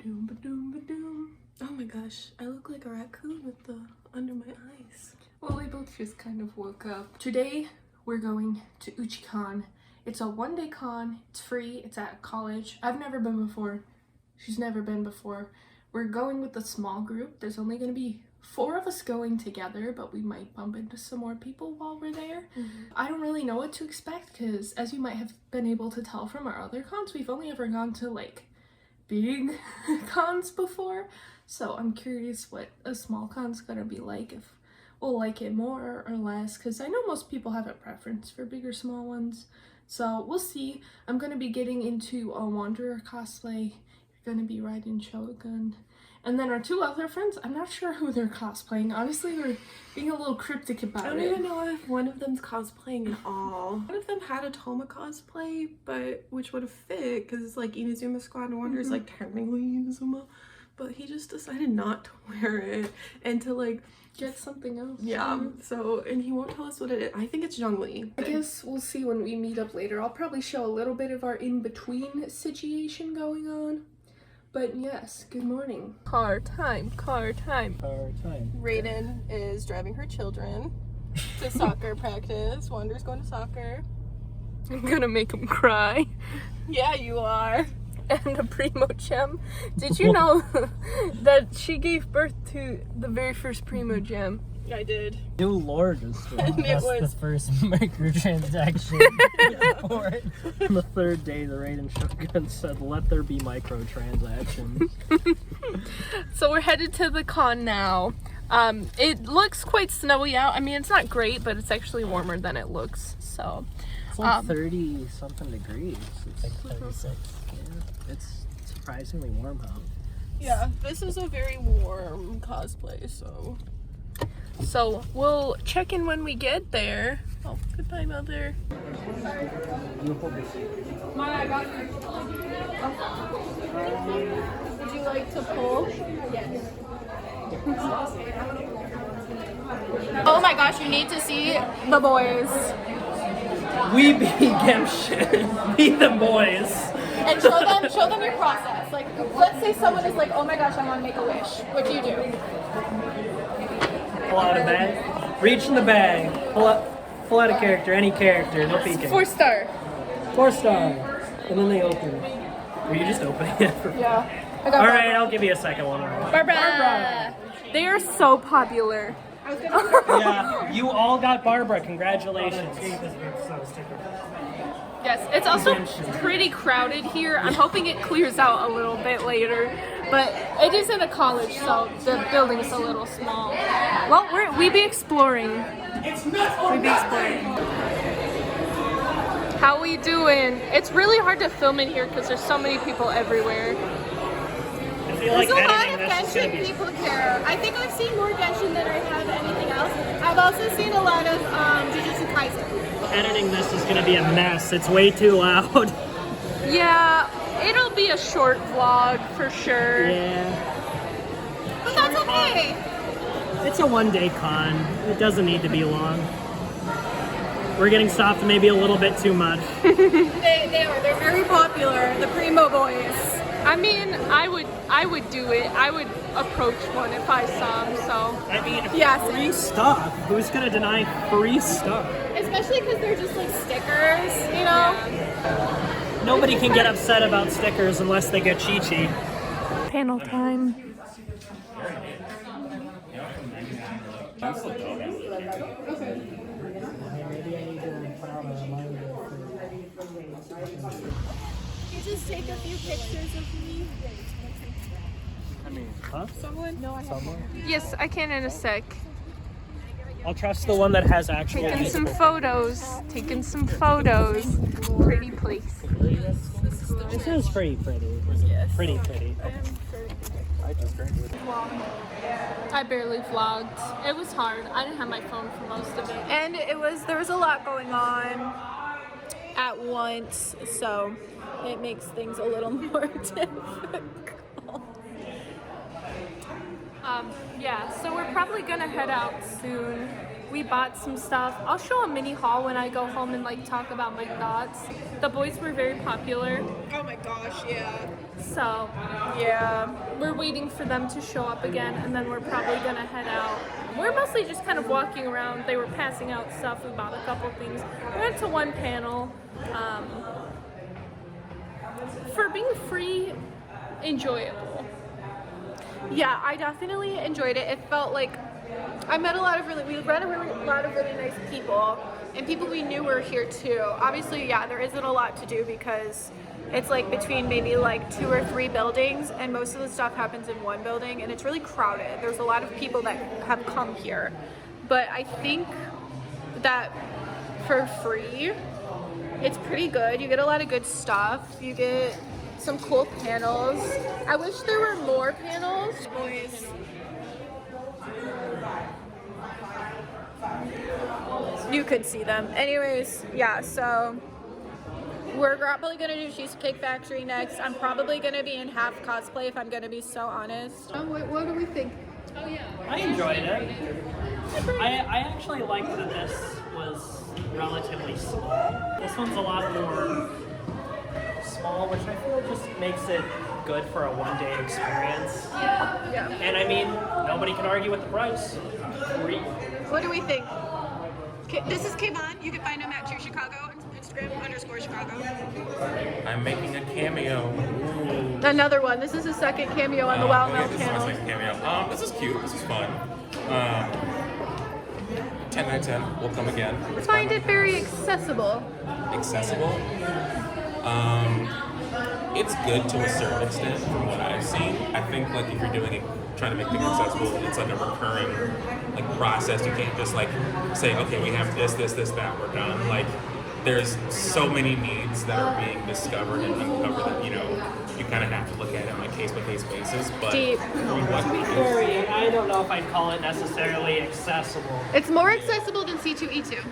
Ba-doom, ba-doom, ba-doom. Oh my gosh, I look like a raccoon with the under my eyes. Well, we both just kind of woke up. Today, we're going to Uchi Con. It's a one-day con. It's free. It's at college. I've never been before. She's never been before. We're going with a small group. There's only going to be 4 of us going together, but we might bump into some more people while we're there. I don't really know what to expect because, as you might have been able to tell from our other cons, we've only ever gone to like big cons before. So I'm curious what a small con's gonna be like, if we'll like it more or less, because I know most people have a preference for big or small ones. So we'll see. I'm gonna be getting into a Wanderer cosplay. You're gonna be riding Shogun. And then our 2 other friends, I'm not sure who they're cosplaying. Honestly, they're being a little cryptic about it. I don't even know if one of them's cosplaying at all. One of them had a Toma cosplay, but which would have fit because it's like Inazuma Squad and Wonder is like technically Inazuma, but he just decided not to wear it and to like get something else. Yeah. So, and he won't tell us what it is. I think it's Zhongli. I guess we'll see when we meet up later. I'll probably show a little bit of our in-between situation going on. But yes, good morning. Car time, car time. Car time. Raiden is driving her children to soccer practice. Wander's going to soccer. I'm gonna make him cry. Yeah, you are. And a primo gem. Did you know that she gave birth to the very first primo gem? I did. New lore just And it that's was- the first microtransaction for it. On the 3rd day, the Raiden Shogun said, "Let there be microtransactions." So we're headed to the con now. It looks quite snowy out. I mean, it's not great, but it's actually warmer than it looks. So It's like 30 something degrees. It's like 36. Yeah, it's surprisingly warm out. Yeah, this is a very warm cosplay, so. So we'll check in when we get there. Oh, goodbye, Mother. Would you like to pull? Yes. Oh my gosh, you need to see the boys. We be Genshin. Be the boys. And show them your process. Like, let's say someone is like, oh my gosh, I want to make a wish. What do you do? Pull out a bag. Reach in the bag. Pull out a character, any character, no peeking. 4-star. 4-star. And then they open. Or you just open it. Yeah. I got Alright, I'll give you a second one. Barbara. They are so popular. Yeah, you all got Barbara. Congratulations. Yes, it's also pretty crowded here. I'm hoping it clears out a little bit later, but it is in a college, so the building is a little small. Well, we be exploring. We be exploring. How we doing? It's really hard to film in here because there's so many people everywhere. There's a lot of Genshin people here. I think I've seen more Genshin than I have anything else. I've also seen a lot of Jujutsu Kaisen. Editing this is going to be a mess. It's way too loud. Yeah, it'll be a short vlog for sure. Yeah. But that's okay. It's a one-day con. It doesn't need to be long. We're getting stopped maybe a little bit too much. They are. They're very popular. The Primo Boys. I mean, I would do it. I would approach one if I saw him, so. I mean, Yes. free stuff. Who's going to deny free stuff? Especially because they're just like stickers, you know? Nobody can get upset about stickers unless they get Chi-Chi. Panel time. Maybe I need to put out a reminder You just take a few pictures of me. Huh? Someone? No, I Someone? Yes, I can in a sec. I'll trust the one that has actual Taking some people. photos. Taking some photos. Pretty place. This is pretty. Yes. Pretty. I barely vlogged. It was hard. I didn't have my phone for most of it. And there was a lot going on at once, so it makes things a little more difficult. Yeah, so we're probably gonna head out soon. We bought some stuff. I'll show a mini haul when I go home and like talk about my thoughts. The boys were very popular. Oh my gosh, yeah. So Yeah. we're waiting for them to show up again, and then we're probably gonna head out. We're mostly just kind of walking around. They were passing out stuff. We bought a couple things. We went to one panel. For being free, enjoyable. Yeah, I definitely enjoyed it. It felt like I met a lot of really nice people, and people we knew were here too. Obviously, yeah, there isn't a lot to do because it's like between maybe like 2 or 3 buildings, and most of the stuff happens in one building, and it's really crowded. There's a lot of people that have come here, but I think that for free, it's pretty good. You get a lot of good stuff. You get some cool panels. I wish there were more panels. Boys. You could see them. Anyways, yeah, so we're probably gonna do Cheesecake Factory next. I'm probably gonna be in half cosplay if I'm gonna be so honest. What do we think? Oh yeah. I enjoyed it. I actually liked that this was relatively small. This one's a lot more small, which I feel just makes it good for a one-day experience. Yeah. And I mean, nobody can argue with the price. Free. What do we think? This is Kayvon. You can find him at True Chicago, Instagram _Chicago. I'm making a cameo. Ooh. Another one. This is his second cameo on the Wild Okay, Mouth this is channel. my second cameo. This is cute. This is fun. 10 out of 10. We'll come again. I find it very accessible. Accessible. It's good to a certain extent from what I've seen. I think like if you're doing it, trying to make things accessible, it's like a recurring like process. You can't just like say, okay, we have this, that, we're done. Like there's so many needs that are being discovered and uncovered that, you know, you kind of have to look at it on a case-by-case basis. But Deep. I don't know if I'd call it necessarily accessible. It's more accessible than C2E2.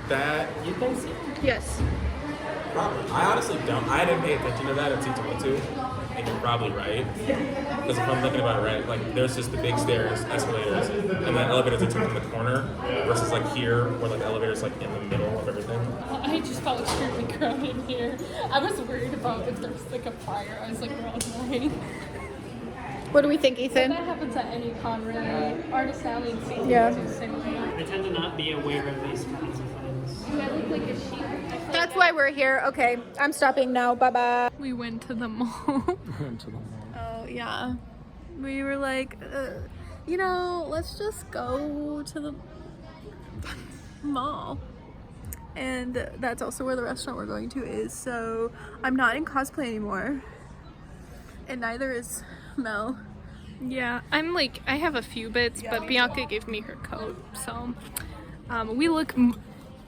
that You think so? Yes. Probably. I honestly don't. I didn't pay attention to that at C212, and you're probably right. Because if I'm thinking about it right, like there's just the big stairs, escalators, and then elevators that turn in the corner, versus like here, where like the elevator's like in the middle of everything. I just felt extremely crowded here. I was worried about if there was like a fire. I was like, we're all dying. What do we think, Ethan? That happens at any con, really. Artist Alley and C2 Yeah. same way. I tend to not be aware of these kinds of things. Do I look like a sheep? That's why we're here. Okay, I'm stopping now. Bye-bye. We went to the mall. Into the mall. Oh, yeah. We were like, you know, let's just go to the mall. And that's also where the restaurant we're going to is. So I'm not in cosplay anymore. And neither is Mel. Yeah, I'm like, I have a few bits, but Bianca gave me her coat, so we look,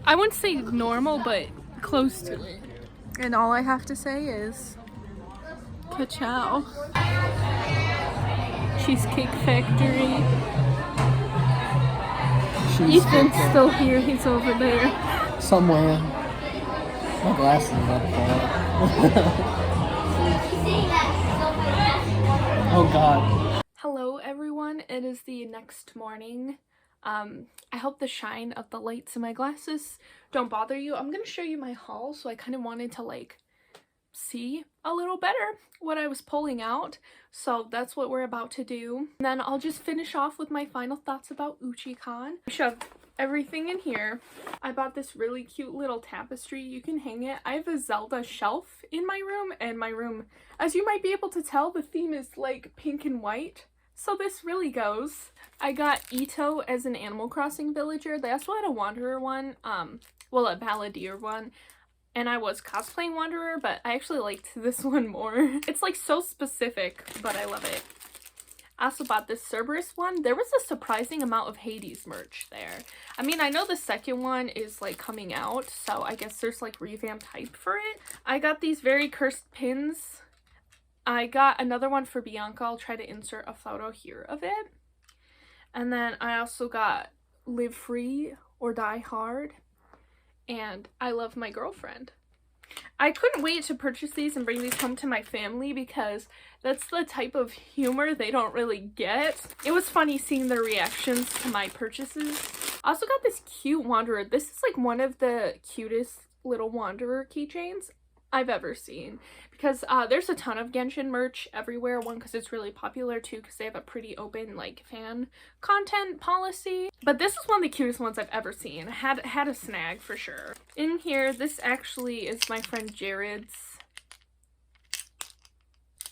I wouldn't say normal, but close to it. And all I have to say is, ka-chow. Cheesecake Factory. Ethan's still here, he's over there. Somewhere. My glasses are about to fall out. Oh god. Hello everyone, it is the next morning. I hope the shine of the lights in my glasses don't bother you. I'm gonna show you my haul, so I kind of wanted to like see a little better what I was pulling out. So that's what we're about to do. And then I'll just finish off with my final thoughts about Uchi Con. I shoved everything in here. I bought this really cute little tapestry. You can hang it. I have a Zelda shelf in my room, and my room, as you might be able to tell, the theme is like pink and white. So this really goes. I got Ito as an Animal Crossing villager. They also had a Wanderer one, well, a Balladeer one. And I was cosplaying Wanderer, but I actually liked this one more. It's like so specific, but I love it. I also bought this Cerberus one. There was a surprising amount of Hades merch there. I mean, I know the second one is like coming out, so I guess there's like revamped hype for it. I got these very cursed pins. I got another one for Bianca. I'll try to insert a photo here of it. And then I also got Live Free or Die Hard. And I Love My Girlfriend. I couldn't wait to purchase these and bring these home to my family because that's the type of humor they don't really get. It was funny seeing their reactions to my purchases. I also got this cute wanderer. This is like one of the cutest little wanderer keychains I've ever seen, because there's a ton of Genshin merch everywhere. One, because it's really popular, two, because they have a pretty open like fan content policy, but this is one of the cutest ones I've ever seen. Had a snag for sure. In here, this actually is my friend Jared's.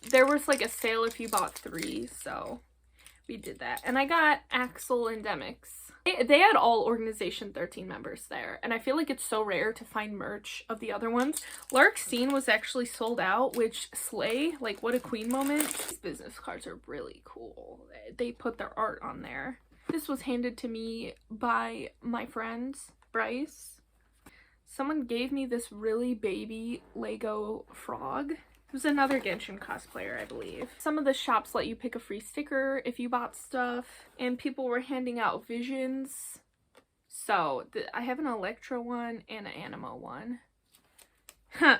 There was like a sale if you bought 3, so we did that. And I got Axel and Demix. They had all Organization 13 members there, and I feel like it's so rare to find merch of the other ones. Lark's was actually sold out, which slay, like what a queen moment. These business cards are really cool. They put their art on there. This was handed to me by my friend, Bryce. Someone gave me this really baby Lego frog. It was another Genshin cosplayer, I believe. Some of the shops let you pick a free sticker if you bought stuff, and people were handing out visions. So I have an Electro one and an Animo one.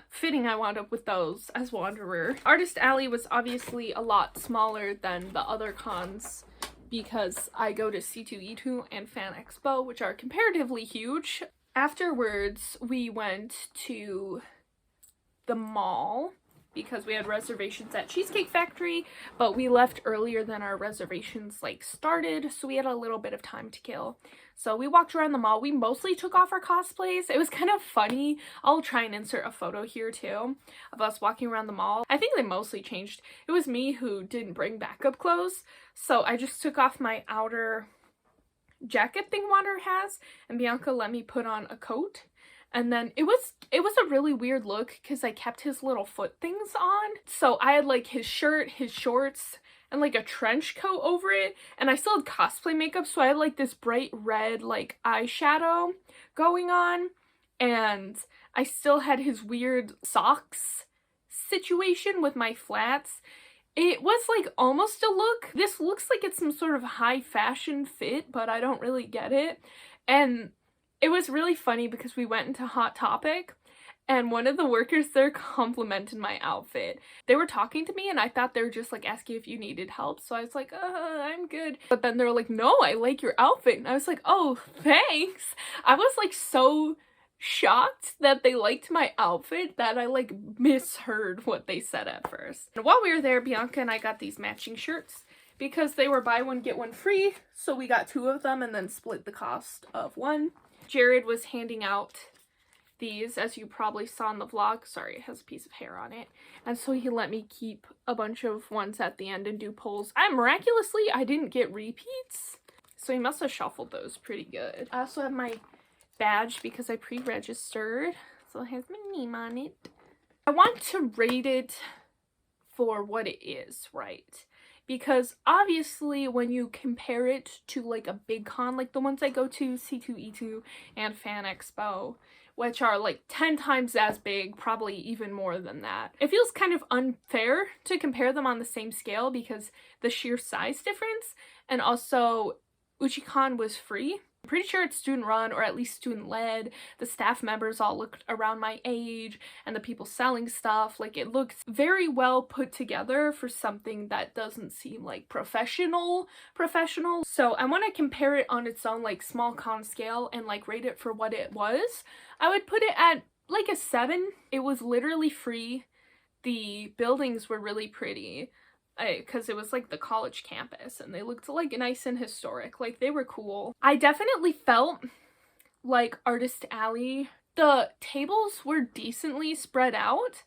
Fitting I wound up with those as Wanderer. Artist Alley was obviously a lot smaller than the other cons because I go to C2E2 and Fan Expo, which are comparatively huge. Afterwards, we went to the mall because we had reservations at Cheesecake Factory, but we left earlier than our reservations like started, so we had a little bit of time to kill. So we walked around the mall. We mostly took off our cosplays. It was kind of funny. I'll try and insert a photo here too of us walking around the mall. I think they mostly changed. It was me who didn't bring backup clothes, so I just took off my outer jacket thing Wander has, and Bianca let me put on a coat. And then it was a really weird look because I kept his little foot things on. So I had like his shirt, his shorts, and like a trench coat over it. And I still had cosplay makeup, so I had like this bright red like eyeshadow going on. And I still had his weird socks situation with my flats. It was like almost a look. This looks like it's some sort of high fashion fit, but I don't really get it. And it was really funny because we went into Hot Topic and one of the workers there complimented my outfit. They were talking to me and I thought they were just like asking if you needed help. So I was like, I'm good. But then they were like, no, I like your outfit. And I was like, oh, thanks. I was like so shocked that they liked my outfit that I like misheard what they said at first. And while we were there, Bianca and I got these matching shirts because they were buy one, get one free. So we got 2 of them and then split the cost of one. Jared was handing out these, as you probably saw in the vlog. Sorry, it has a piece of hair on it. And so he let me keep a bunch of ones at the end and do polls. Miraculously, I didn't get repeats. So he must have shuffled those pretty good. I also have my badge because I pre-registered. So it has my name on it. I want to rate it for what it is, right? Because obviously when you compare it to like a big con, like the ones I go to, C2E2 and Fan Expo, which are like 10 times as big, probably even more than that, it feels kind of unfair to compare them on the same scale because the sheer size difference. And also Uchi Con was free. I'm pretty sure it's student run or at least student led. The staff members all looked around my age and the people selling stuff. Like it looks very well put together for something that doesn't seem like professional. So I want to compare it on its own like small con scale and like rate it for what it was. I would put it at like a 7. It was literally free. The buildings were really pretty. Because it was like the college campus and they looked like nice and historic, like they were cool. I definitely felt like Artist Alley, the tables were decently spread out,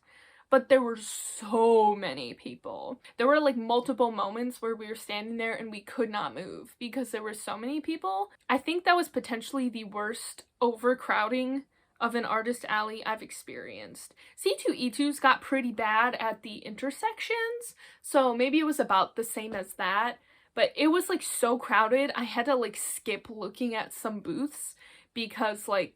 but there were so many people. There were like multiple moments where we were standing there and we could not move because there were so many people. I think that was potentially the worst overcrowding of an Artist Alley I've experienced. C2E2's got pretty bad at the intersections, so maybe it was about the same as that, but it was like so crowded I had to like skip looking at some booths because like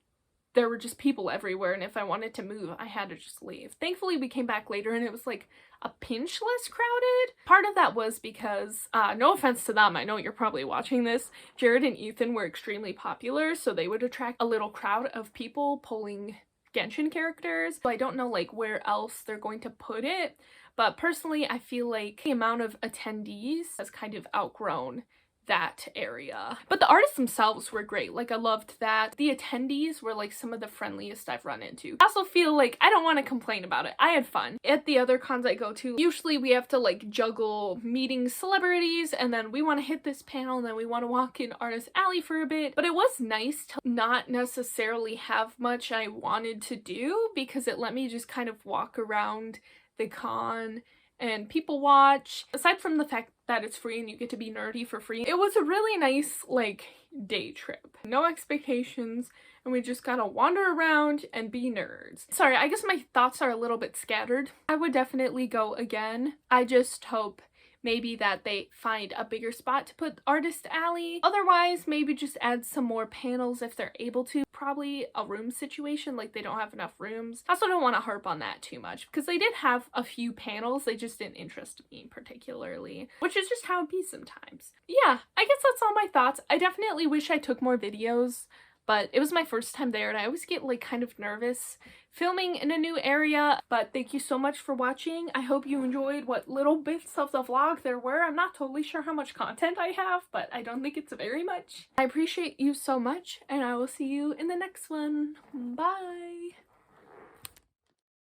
there were just people everywhere and if I wanted to move I had to just leave. Thankfully we came back later and it was like a pinch less crowded. Part of that was because, no offense to them, I know you're probably watching this, Jared and Ethan were extremely popular, so they would attract a little crowd of people pulling Genshin characters. So I don't know like where else they're going to put it, but personally I feel like the amount of attendees has kind of outgrown that area. But the artists themselves were great. Like, I loved that. The attendees were like some of the friendliest I've run into. I also feel like I don't want to complain about it. I had fun. At the other cons I go to, usually we have to like juggle meeting celebrities, and then we want to hit this panel, and then we want to walk in Artist Alley for a bit. But it was nice to not necessarily have much I wanted to do, because it let me just kind of walk around the con and people watch. Aside from the fact that it's free and you get to be nerdy for free, it was a really nice like day trip. No expectations, and we just gotta wander around and be nerds. Sorry, I guess my thoughts are a little bit scattered. I would definitely go again. I just hope maybe that they find a bigger spot to put Artist Alley. Otherwise, maybe just add some more panels if they're able to. Probably a room situation, like they don't have enough rooms. I also don't want to harp on that too much, because they did have a few panels, they just didn't interest me particularly, which is just how it be sometimes. Yeah, I guess that's all my thoughts. I definitely wish I took more videos, but it was my first time there and I always get like kind of nervous filming in a new area. But thank you so much for watching. I hope you enjoyed what little bits of the vlog there were. I'm not totally sure how much content I have, but I don't think it's very much. I appreciate you so much, and I will see you in the next one. Bye!